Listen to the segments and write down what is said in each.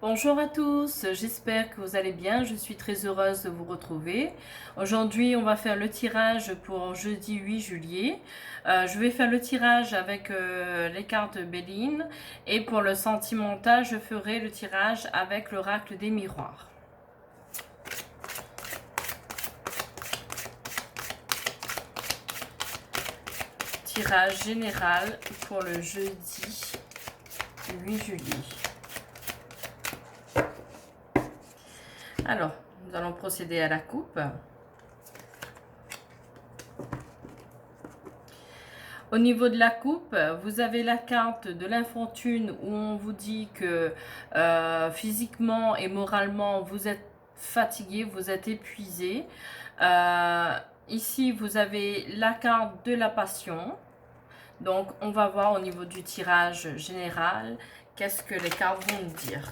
Bonjour à tous, j'espère que vous allez bien. Je suis très heureuse de vous retrouver. Aujourd'hui, on va faire le tirage pour jeudi 8 juillet. Je vais faire le tirage avec les cartes Béline et pour le sentimental, je ferai le tirage avec l'oracle des miroirs. Tirage général pour le jeudi 8 juillet. Alors, nous allons procéder à la coupe. Au niveau de la coupe, vous avez la carte de l'infortune où on vous dit que physiquement et moralement, vous êtes fatigué, vous êtes épuisé. Ici, vous avez la carte de la passion. Donc, on va voir au niveau du tirage général, qu'est-ce que les cartes vont nous dire.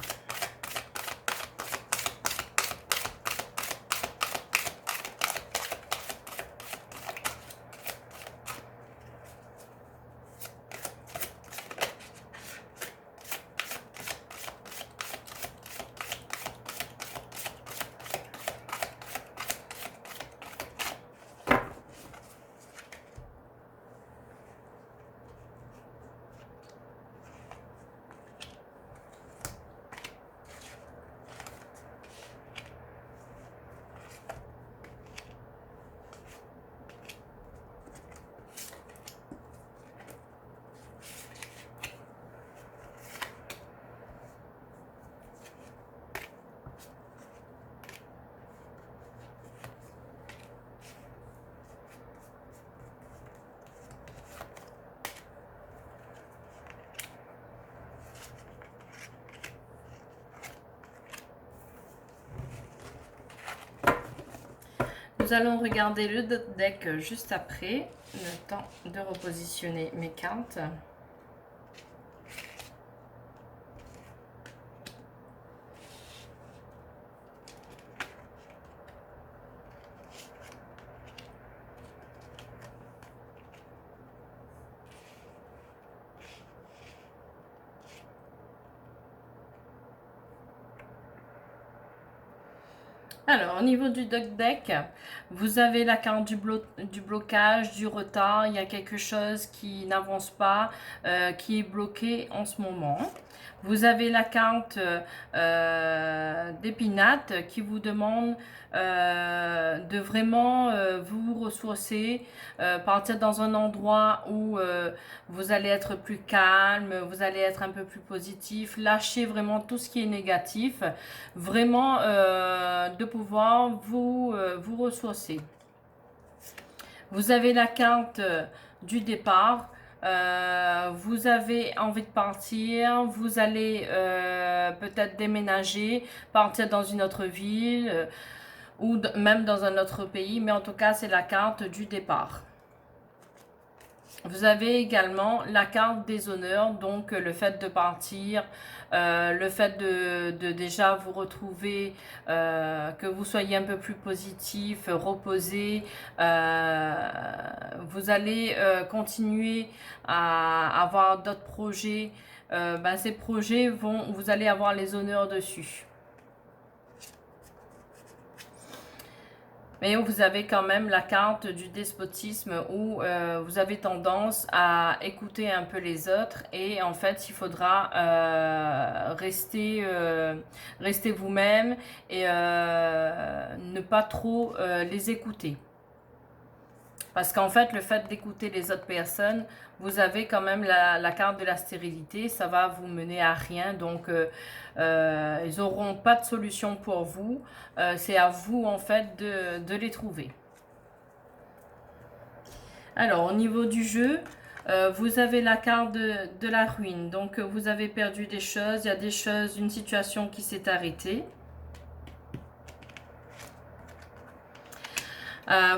Nous allons regarder le deck juste après, le temps de repositionner mes cartes. Alors, au niveau du deck, vous avez la carte du blocage, du retard. Il y a quelque chose qui n'avance pas, qui est bloqué en ce moment. Vous avez la carte d'épinate qui vous demande de vraiment vous ressourcer, partir dans un endroit où vous allez être plus calme, vous allez être un peu plus positif, lâcher vraiment tout ce qui est négatif, vraiment de pouvoir vous ressourcer. Vous avez la carte du départ. Vous avez envie de partir, vous allez peut-être déménager, partir dans une autre ville ou même dans un autre pays, mais en tout cas c'est la carte du départ. Vous avez également la carte des honneurs, donc le fait de partir, le fait de déjà vous retrouver, que vous soyez un peu plus positif, reposé. Vous allez continuer à avoir d'autres projets. Ces projets vous allez avoir les honneurs dessus. Mais vous avez quand même la carte du despotisme où vous avez tendance à écouter un peu les autres et en fait il faudra rester vous-même et ne pas trop les écouter. Parce qu'en fait, le fait d'écouter les autres personnes, vous avez quand même la carte de la stérilité, ça va vous mener à rien. Donc, ils n'auront pas de solution pour vous. C'est à vous, en fait, de les trouver. Alors, au niveau du jeu, vous avez la carte de la ruine. Donc, vous avez perdu des choses. Il y a des choses, une situation qui s'est arrêtée.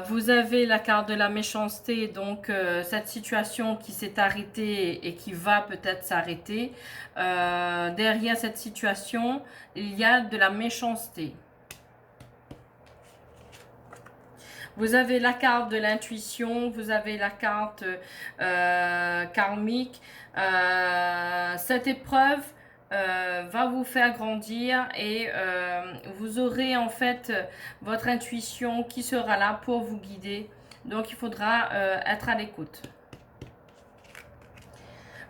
Vous avez la carte de la méchanceté, donc cette situation qui s'est arrêtée et qui va peut-être s'arrêter. Derrière cette situation, il y a de la méchanceté. Vous avez la carte de l'intuition, vous avez la carte karmique. Cette épreuve va vous faire grandir et vous aurez en fait votre intuition qui sera là pour vous guider. Donc il faudra être à l'écoute.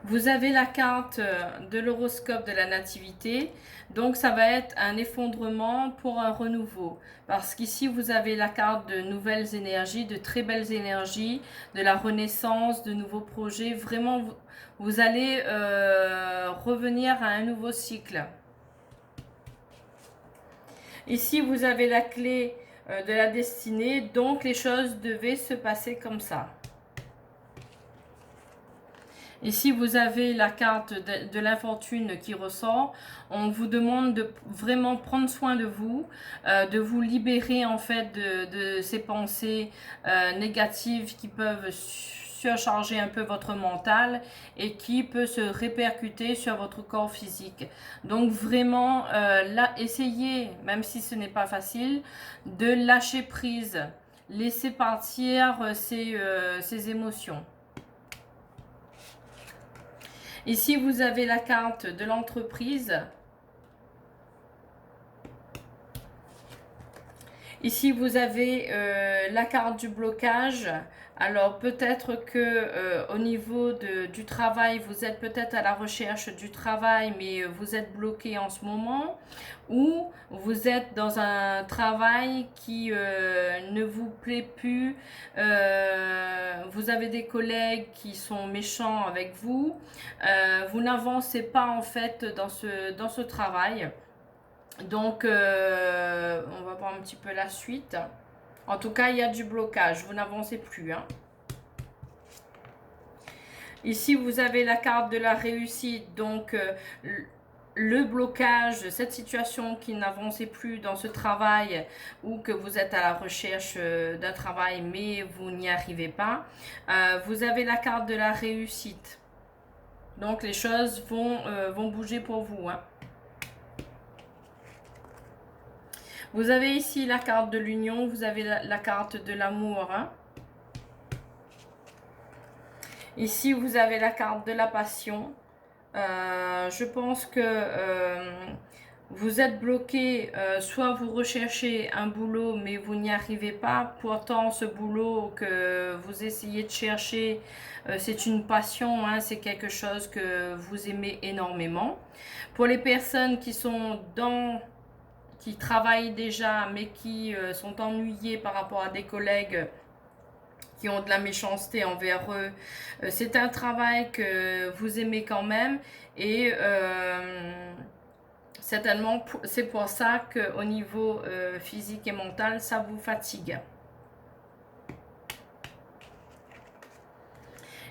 Vous avez la carte de l'horoscope de la nativité, donc ça va être un effondrement pour un renouveau. Parce qu'ici, vous avez la carte de nouvelles énergies, de très belles énergies, de la renaissance, de nouveaux projets. Vraiment, vous allez revenir à un nouveau cycle. Ici, vous avez la clé de la destinée, donc les choses devaient se passer comme ça. Ici, vous avez la carte de l'infortune qui ressort. On vous demande de vraiment prendre soin de vous libérer en fait de ces pensées négatives qui peuvent surcharger un peu votre mental et qui peut se répercuter sur votre corps physique. Donc vraiment, là, essayez, même si ce n'est pas facile, de lâcher prise. Laissez partir ces émotions. Ici, vous avez la carte de l'entreprise. Ici, vous avez la carte du blocage. Alors, peut-être que au niveau du travail, vous êtes peut-être à la recherche du travail, mais vous êtes bloqué en ce moment. Ou vous êtes dans un travail qui ne vous plaît plus. Vous avez des collègues qui sont méchants avec vous. Vous n'avancez pas en fait dans ce travail. Donc, on va voir un petit peu la suite. En tout cas, il y a du blocage. Vous n'avancez plus. Hein. Ici, vous avez la carte de la réussite. Donc, le blocage, cette situation qui n'avançait plus dans ce travail ou que vous êtes à la recherche d'un travail mais vous n'y arrivez pas. Vous avez la carte de la réussite. Donc, les choses vont bouger pour vous. Hein. Vous avez ici la carte de l'union, vous avez la carte de l'amour. Hein. Ici, vous avez la carte de la passion. Je pense que vous êtes bloqué, soit vous recherchez un boulot mais vous n'y arrivez pas. Pourtant, ce boulot que vous essayez de chercher, c'est une passion, hein, c'est quelque chose que vous aimez énormément. Pour les personnes qui sont qui travaillent déjà mais qui sont ennuyés par rapport à des collègues qui ont de la méchanceté envers eux. C'est un travail que vous aimez quand même et certainement c'est pour ça qu'au niveau physique et mental, ça vous fatigue.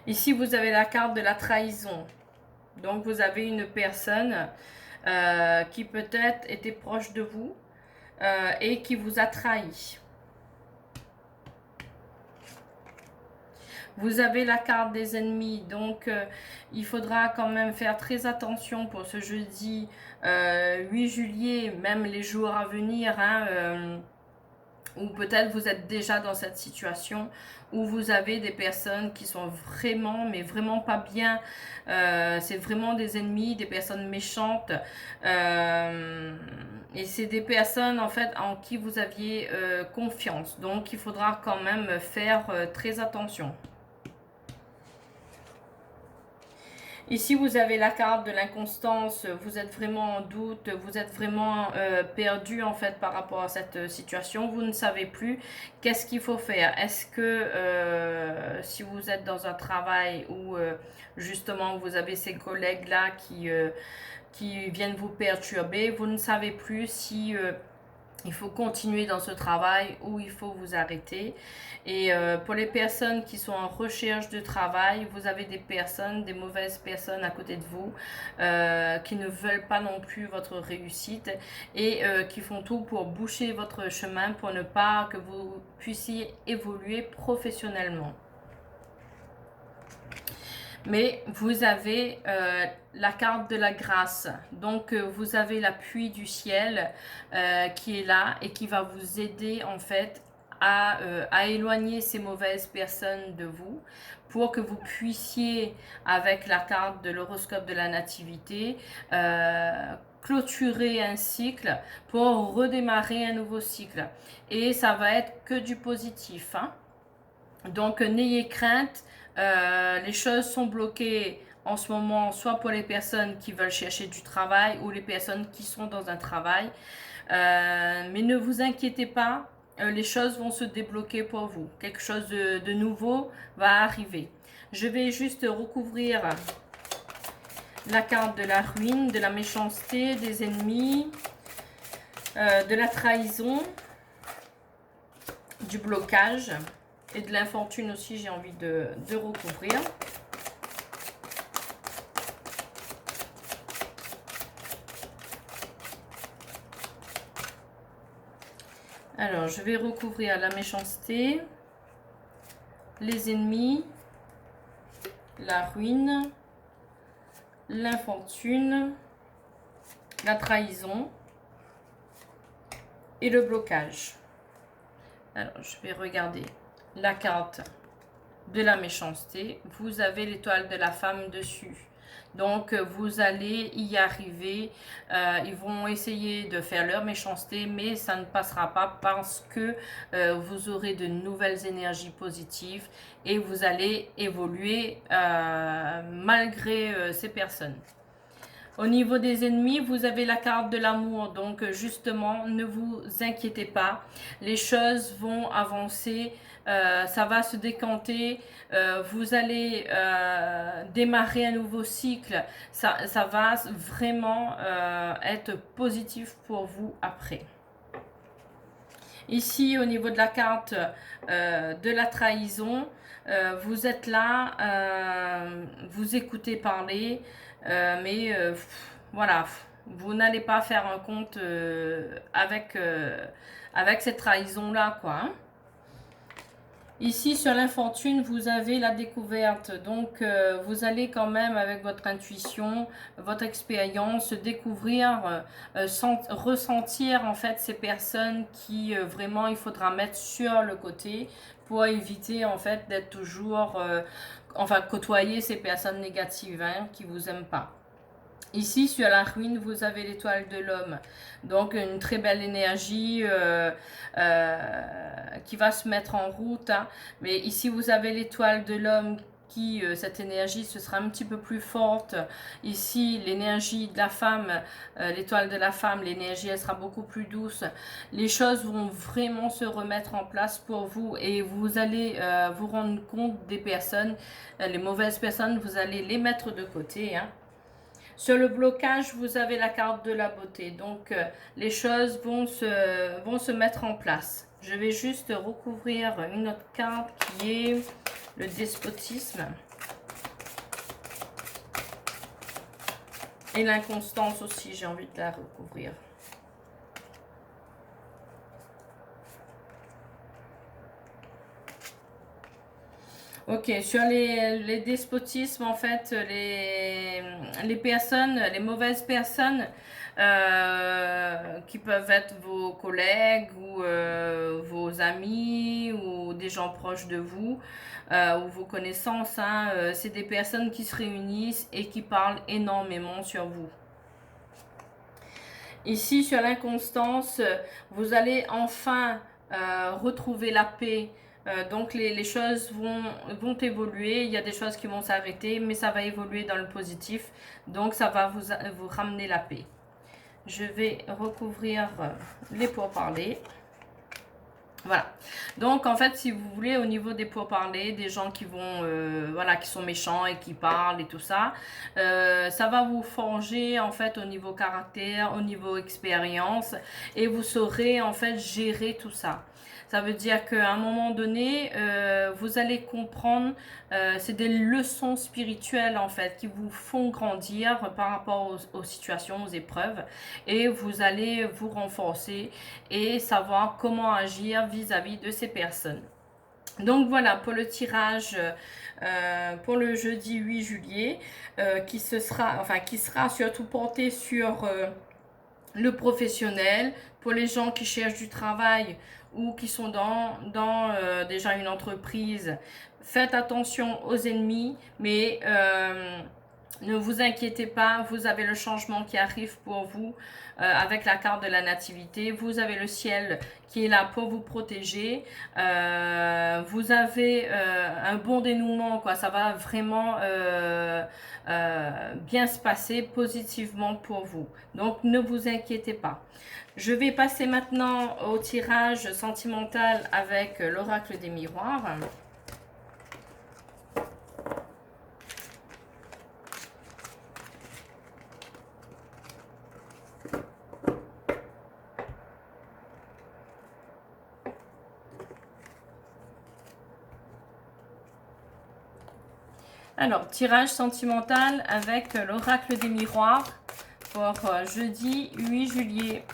Ici, vous avez la carte de la trahison. Donc, vous avez une personne qui peut-être était proche de vous et qui vous a trahi. Vous avez la carte des ennemis, donc il faudra quand même faire très attention pour ce jeudi 8 juillet, même les jours à venir, hein, ou peut-être vous êtes déjà dans cette situation où vous avez des personnes qui sont vraiment, mais vraiment pas bien. C'est vraiment des ennemis, des personnes méchantes. Et c'est des personnes en fait en qui vous aviez confiance. Donc il faudra quand même faire très attention. Ici, vous avez la carte de l'inconstance, vous êtes vraiment en doute, vous êtes vraiment perdu en fait par rapport à cette situation. Vous ne savez plus qu'est-ce qu'il faut faire. Est-ce que si vous êtes dans un travail où justement vous avez ces collègues-là qui viennent vous perturber, vous ne savez plus si il faut continuer dans ce travail ou il faut vous arrêter. Et pour les personnes qui sont en recherche de travail, vous avez des personnes, des mauvaises personnes à côté de vous qui ne veulent pas non plus votre réussite et qui font tout pour boucher votre chemin pour ne pas que vous puissiez évoluer professionnellement. Mais vous avez la carte de la grâce. Donc, vous avez l'appui du ciel qui est là et qui va vous aider en fait à éloigner ces mauvaises personnes de vous pour que vous puissiez, avec la carte de l'horoscope de la nativité, clôturer un cycle pour redémarrer un nouveau cycle. Et ça va être que du positif, hein. Donc, n'ayez crainte, les choses sont bloquées en ce moment, soit pour les personnes qui veulent chercher du travail ou les personnes qui sont dans un travail. Mais ne vous inquiétez pas, les choses vont se débloquer pour vous. Quelque chose de nouveau va arriver. Je vais juste recouvrir la carte de la ruine, de la méchanceté, des ennemis, de la trahison, du blocage. Et de l'infortune aussi, j'ai envie de recouvrir. Alors, je vais recouvrir la méchanceté, les ennemis, la ruine, l'infortune, la trahison et le blocage. Alors, je vais regarder la carte de la méchanceté. Vous avez l'étoile de la femme dessus. Donc, vous allez y arriver. Ils vont essayer de faire leur méchanceté, mais ça ne passera pas parce que vous aurez de nouvelles énergies positives et vous allez évoluer malgré ces personnes. Au niveau des ennemis, vous avez la carte de l'amour. Donc, justement, ne vous inquiétez pas. Les choses vont avancer. Ça va se décanter. Vous allez démarrer un nouveau cycle. Ça va vraiment être positif pour vous après. Ici, au niveau de la carte de la trahison, vous êtes là, vous écoutez parler, mais voilà, vous n'allez pas faire un compte avec cette trahison-là, quoi, hein. Ici, sur l'infortune, vous avez la découverte. Donc, vous allez quand même, avec votre intuition, votre expérience, découvrir, ressentir, en fait, ces personnes qui, vraiment, il faudra mettre sur le côté pour éviter, en fait, d'être toujours, enfin, côtoyer ces personnes négatives, hein, qui vous aiment pas. Ici, sur la ruine, vous avez l'étoile de l'homme. Donc, une très belle énergie qui va se mettre en route, hein. Mais ici, vous avez l'étoile de l'homme qui, cette énergie, ce sera un petit peu plus forte. Ici, l'énergie de la femme, l'étoile de la femme, l'énergie, elle sera beaucoup plus douce. Les choses vont vraiment se remettre en place pour vous et vous allez vous rendre compte des personnes, les mauvaises personnes, vous allez les mettre de côté, hein. Sur le blocage, vous avez la carte de la beauté. Donc, les choses vont se mettre en place. Je vais juste recouvrir une autre carte qui est le despotisme. Et l'inconstance aussi, j'ai envie de la recouvrir. Ok, sur les despotismes, en fait, les personnes, les mauvaises personnes qui peuvent être vos collègues ou vos amis ou des gens proches de vous ou vos connaissances, hein, c'est des personnes qui se réunissent et qui parlent énormément sur vous. Ici, sur l'inconstance, vous allez enfin retrouver la paix. Donc les choses vont évoluer, il y a des choses qui vont s'arrêter, mais ça va évoluer dans le positif, donc ça va vous ramener la paix. Je vais recouvrir les pourparlers. Voilà, donc en fait si vous voulez au niveau des pourparlers, des gens qui vont, voilà, qui sont méchants et qui parlent et tout ça, ça va vous forger en fait au niveau caractère, au niveau expérience et vous saurez en fait gérer tout ça. Ça veut dire qu'à un moment donné, vous allez comprendre, c'est des leçons spirituelles en fait qui vous font grandir par rapport aux situations, aux épreuves et vous allez vous renforcer et savoir comment agir vis-à-vis de ces personnes. Donc voilà pour le tirage pour le jeudi 8 juillet qui sera surtout porté sur le professionnel, pour les gens qui cherchent du travail ou qui sont dans déjà une entreprise, faites attention aux ennemis, mais ne vous inquiétez pas, vous avez le changement qui arrive pour vous avec la carte de la nativité. Vous avez le ciel qui est là pour vous protéger. Vous avez un bon dénouement, quoi. Ça va vraiment bien se passer positivement pour vous. Donc, ne vous inquiétez pas. Je vais passer maintenant au tirage sentimental avec l'oracle des miroirs. Alors, tirage sentimental avec l'oracle des miroirs pour jeudi 8 juillet.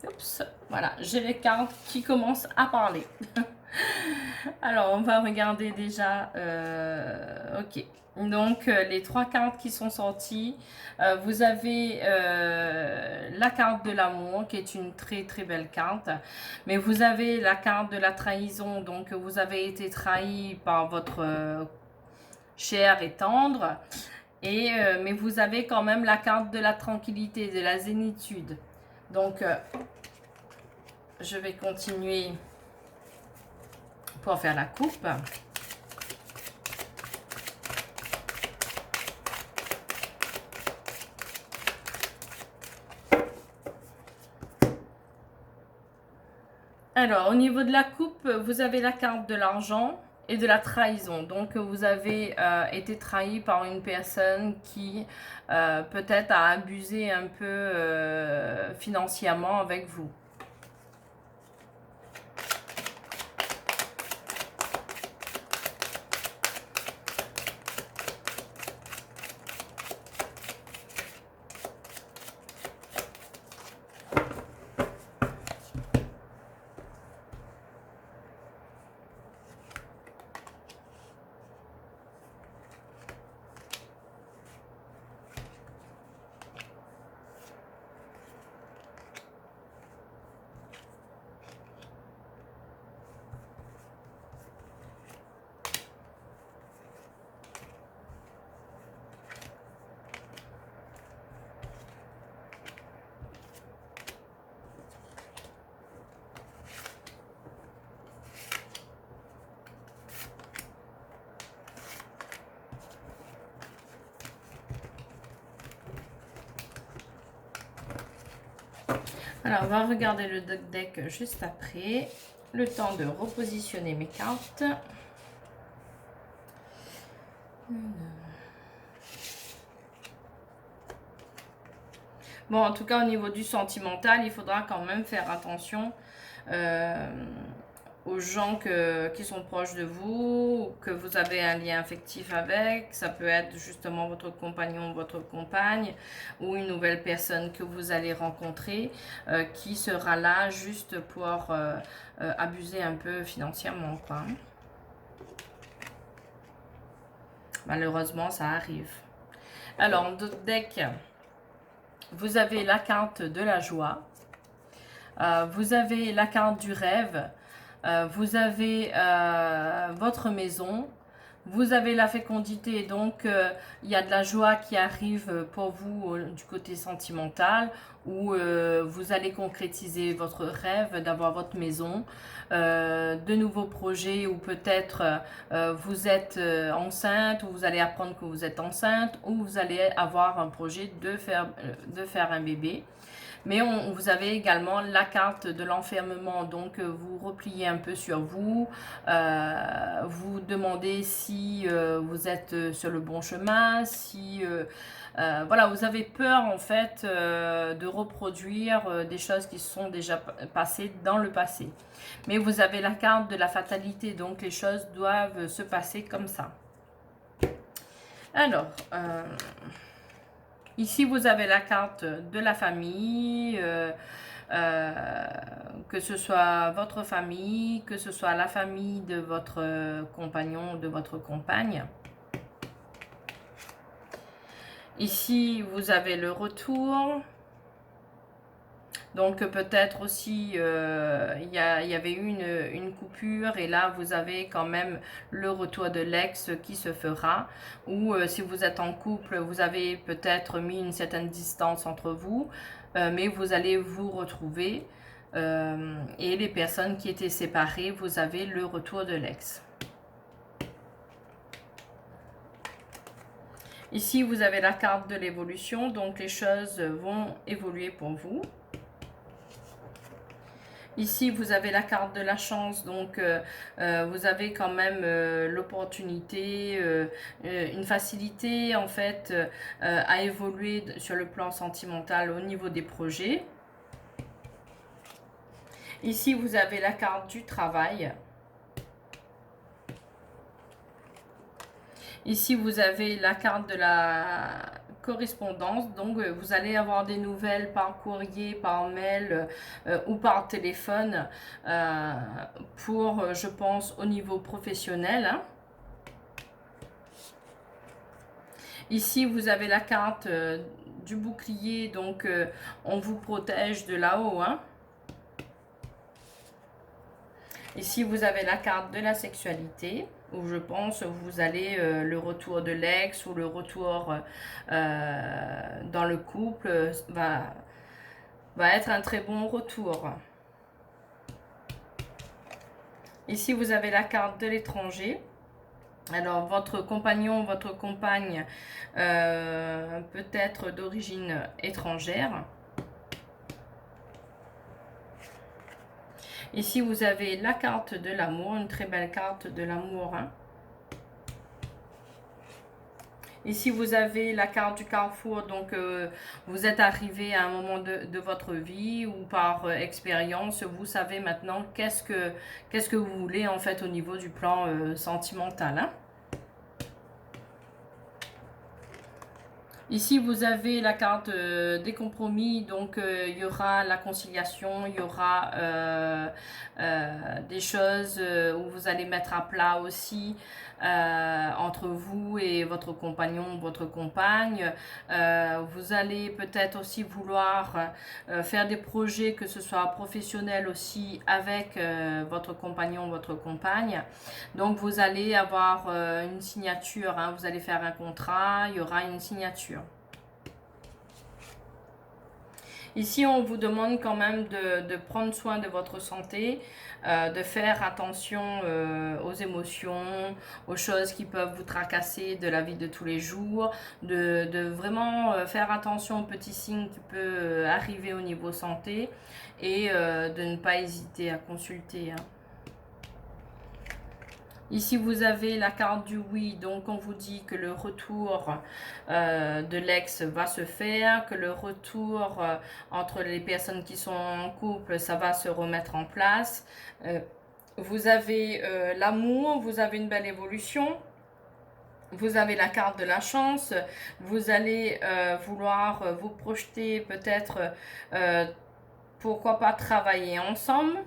Oups, voilà, j'ai les cartes qui commencent à parler. Alors, on va regarder déjà. Ok. Donc, les trois cartes qui sont sorties. Vous avez la carte de l'amour, qui est une très très belle carte. Mais vous avez la carte de la trahison. Donc, vous avez été trahi par votre cher et tendre. Mais vous avez quand même la carte de la tranquillité, de la zénitude. Donc, je vais continuer pour faire la coupe. Alors, au niveau de la coupe, vous avez la carte de l'argent et de la trahison. Donc, vous avez été trahi par une personne qui peut-être a abusé un peu financièrement avec vous. Alors, on va regarder le deck juste après. Le temps de repositionner mes cartes. Bon, en tout cas, au niveau du sentimental, il faudra quand même faire attention aux gens qui sont proches de vous, que vous avez un lien affectif avec. Ça peut être justement votre compagnon, votre compagne, ou une nouvelle personne que vous allez rencontrer qui sera là juste pour abuser un peu financièrement, quoi. Malheureusement, ça arrive. Alors, dans notre deck, vous avez la carte de la joie. Vous avez la carte du rêve. Vous avez votre maison. Vous avez la fécondité, donc il y a de la joie qui arrive pour vous du côté sentimental, où vous allez concrétiser votre rêve d'avoir votre maison, de nouveaux projets, ou peut-être vous êtes enceinte, ou vous allez apprendre que vous êtes enceinte, ou vous allez avoir un projet de faire un bébé. Mais vous avez également la carte de l'enfermement, donc vous repliez un peu sur vous, vous demandez si vous êtes sur le bon chemin, si voilà, vous avez peur en fait de reproduire des choses qui sont déjà passées dans le passé. Mais vous avez la carte de la fatalité, donc les choses doivent se passer comme ça. Alors, Ici, vous avez la carte de la famille, euh, que ce soit votre famille, que ce soit la famille de votre compagnon ou de votre compagne. Ici, vous avez le retour. Donc peut-être aussi, il y avait eu une coupure et là, vous avez quand même le retour de l'ex qui se fera. Ou si vous êtes en couple, vous avez peut-être mis une certaine distance entre vous, mais vous allez vous retrouver. Et les personnes qui étaient séparées, vous avez le retour de l'ex. Ici, vous avez la carte de l'évolution, donc les choses vont évoluer pour vous. Ici, vous avez la carte de la chance, donc vous avez quand même l'opportunité, une facilité en fait à évoluer sur le plan sentimental au niveau des projets. Ici, vous avez la carte du travail. Ici, vous avez la carte de la correspondance, donc vous allez avoir des nouvelles par courrier, par mail ou par téléphone pour, je pense, au niveau professionnel. Hein. Ici, vous avez la carte du bouclier, donc on vous protège de là-haut. Hein. Ici, vous avez la carte de la sexualité, où je pense vous allez le retour de l'ex ou le retour dans le couple va être un très bon retour. Ici, vous avez la carte de l'étranger. Alors, votre compagnon, votre compagne peut être d'origine étrangère. Ici, vous avez la carte de l'amour, une très belle carte de l'amour. Hein. Ici, vous avez la carte du carrefour, donc vous êtes arrivé à un moment de votre vie ou par expérience, vous savez maintenant qu'est-ce que vous voulez en fait au niveau du plan sentimental. Hein. Ici, vous avez la carte des compromis, donc il y aura la conciliation, il y aura des choses où vous allez mettre à plat aussi entre vous et votre compagnon, votre compagne. Vous allez peut-être aussi vouloir faire des projets, que ce soit professionnels aussi, avec votre compagnon, votre compagne. Donc, vous allez avoir une signature, hein, vous allez faire un contrat, il y aura une signature. Ici, on vous demande quand même de prendre soin de votre santé, de faire attention aux émotions, aux choses qui peuvent vous tracasser de la vie de tous les jours, de vraiment faire attention aux petits signes qui peuvent arriver au niveau santé et de ne pas hésiter à consulter. Hein. Ici, vous avez la carte du oui, donc on vous dit que le retour de l'ex va se faire, que le retour entre les personnes qui sont en couple, ça va se remettre en place. Vous avez l'amour, vous avez une belle évolution. Vous avez la carte de la chance, vous allez vouloir vous projeter peut-être, pourquoi pas travailler ensemble.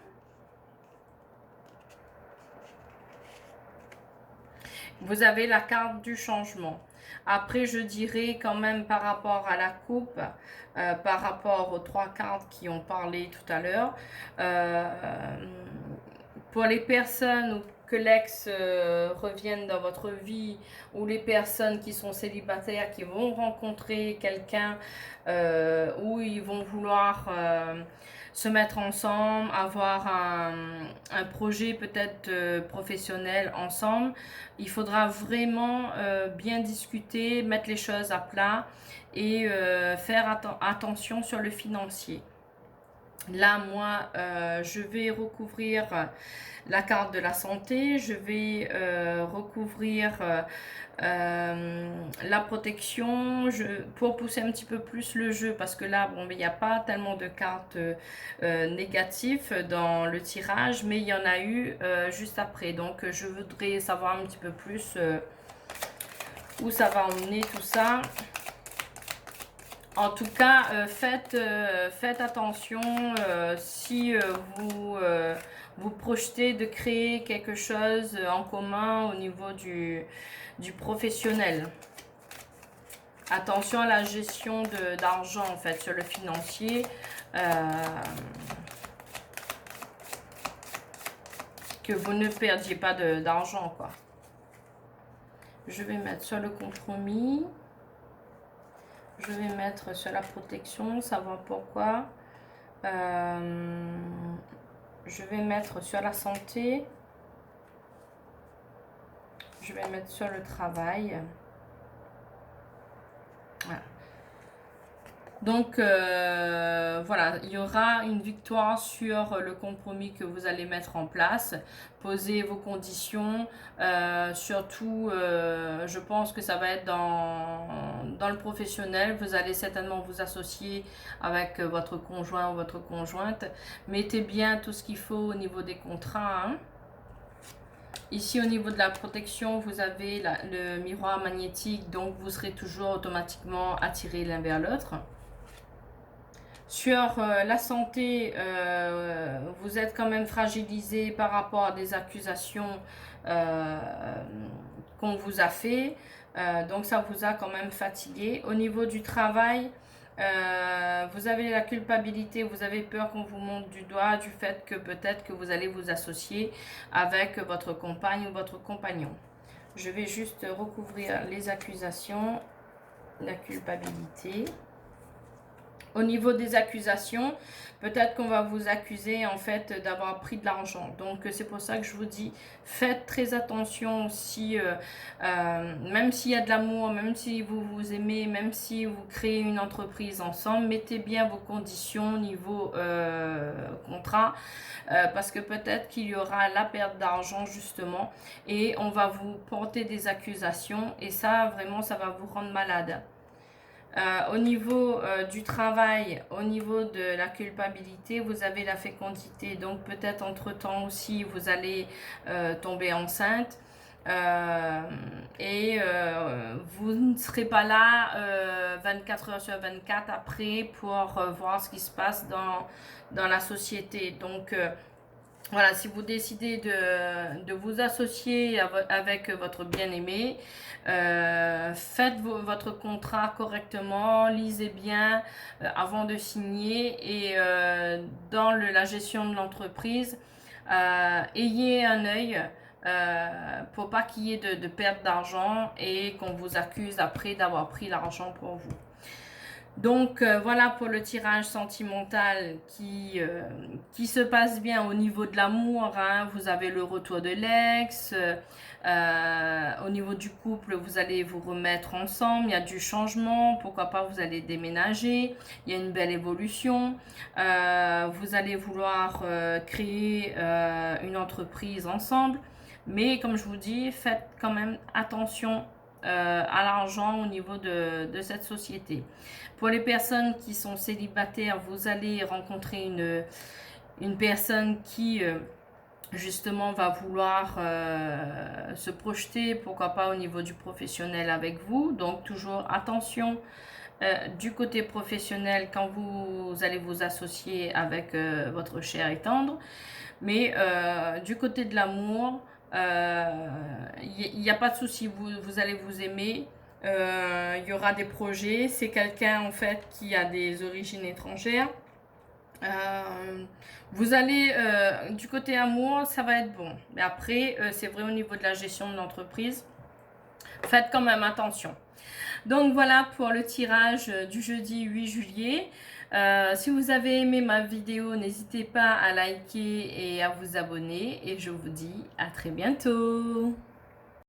Vous avez la carte du changement. Après, je dirais quand même par rapport à la coupe, par rapport aux 3 cartes qui ont parlé tout à l'heure, pour les personnes que l'ex revienne dans votre vie ou les personnes qui sont célibataires, qui vont rencontrer quelqu'un où ils vont vouloir se mettre ensemble, avoir un projet peut-être professionnel ensemble, il faudra vraiment bien discuter, mettre les choses à plat et faire attention sur le financier. Là, moi, je vais recouvrir la carte de la santé, je vais recouvrir la protection pour pousser un petit peu plus le jeu parce que là, bon, il n'y a pas tellement de cartes négatives dans le tirage, mais il y en a eu juste après. Donc, je voudrais savoir un petit peu plus où ça va emmener tout ça. En tout cas, faites attention si vous projetez de créer quelque chose en commun au niveau du professionnel. Attention à la gestion d'argent, en fait, sur le financier. Que vous ne perdiez pas d'argent, quoi. Je vais mettre sur le compromis. Je vais mettre sur la protection, savoir pourquoi. Je vais mettre sur la santé. Je vais mettre sur le travail. Voilà. Donc, voilà, il y aura une victoire sur le compromis que vous allez mettre en place. Posez vos conditions. Surtout, je pense que ça va être dans le professionnel. Vous allez certainement vous associer avec votre conjoint ou votre conjointe. Mettez bien tout ce qu'il faut au niveau des contrats, hein. Ici, au niveau de la protection, vous avez le miroir magnétique, donc vous serez toujours automatiquement attirés l'un vers l'autre. Sur la santé, vous êtes quand même fragilisé par rapport à des accusations qu'on vous a fait. Donc ça vous a quand même fatigué. Au niveau du travail, vous avez la culpabilité, vous avez peur qu'on vous monte du doigt du fait que peut-être que vous allez vous associer avec votre compagne ou votre compagnon. Je vais juste recouvrir les accusations, la culpabilité. Au niveau des accusations, peut-être qu'on va vous accuser en fait d'avoir pris de l'argent. Donc c'est pour ça que je vous dis, faites très attention si, même s'il y a de l'amour, même si vous vous aimez, même si vous créez une entreprise ensemble, mettez bien vos conditions au niveau contrat, parce que peut-être qu'il y aura la perte d'argent justement, et on va vous porter des accusations, et ça vraiment ça va vous rendre malade. Au niveau du travail, au niveau de la culpabilité, vous avez la fécondité. Donc peut-être entre-temps aussi, vous allez tomber enceinte. Vous ne serez pas là 24 heures sur 24 après pour voir ce qui se passe dans la société. Donc voilà, si vous décidez de vous associer avec votre bien-aimé, faites votre contrat correctement, lisez bien avant de signer, et dans la gestion de l'entreprise, ayez un œil pour pas qu'il y ait de perte d'argent et qu'on vous accuse après d'avoir pris l'argent pour vous. Donc voilà pour le tirage sentimental qui se passe bien au niveau de l'amour, hein. Vous avez le retour de l'ex, au niveau du couple vous allez vous remettre ensemble, il y a du changement, pourquoi pas vous allez déménager, il y a une belle évolution, vous allez vouloir créer une entreprise ensemble, mais comme je vous dis, faites quand même attention à l'argent au niveau de cette société. Pour les personnes qui sont célibataires, vous allez rencontrer une personne qui justement va vouloir se projeter, pourquoi pas au niveau du professionnel avec vous. Donc toujours attention du côté professionnel quand vous allez vous associer avec votre cher et tendre. Mais du côté de l'amour, il n'y a pas de souci, vous allez vous aimer. Il y aura des projets. C'est quelqu'un en fait qui a des origines étrangères. Vous allez du côté amour, ça va être bon. Mais après, c'est vrai au niveau de la gestion de l'entreprise, faites quand même attention. Donc voilà pour le tirage du jeudi 8 juillet. Si vous avez aimé ma vidéo, n'hésitez pas à liker et à vous abonner. Et je vous dis à très bientôt.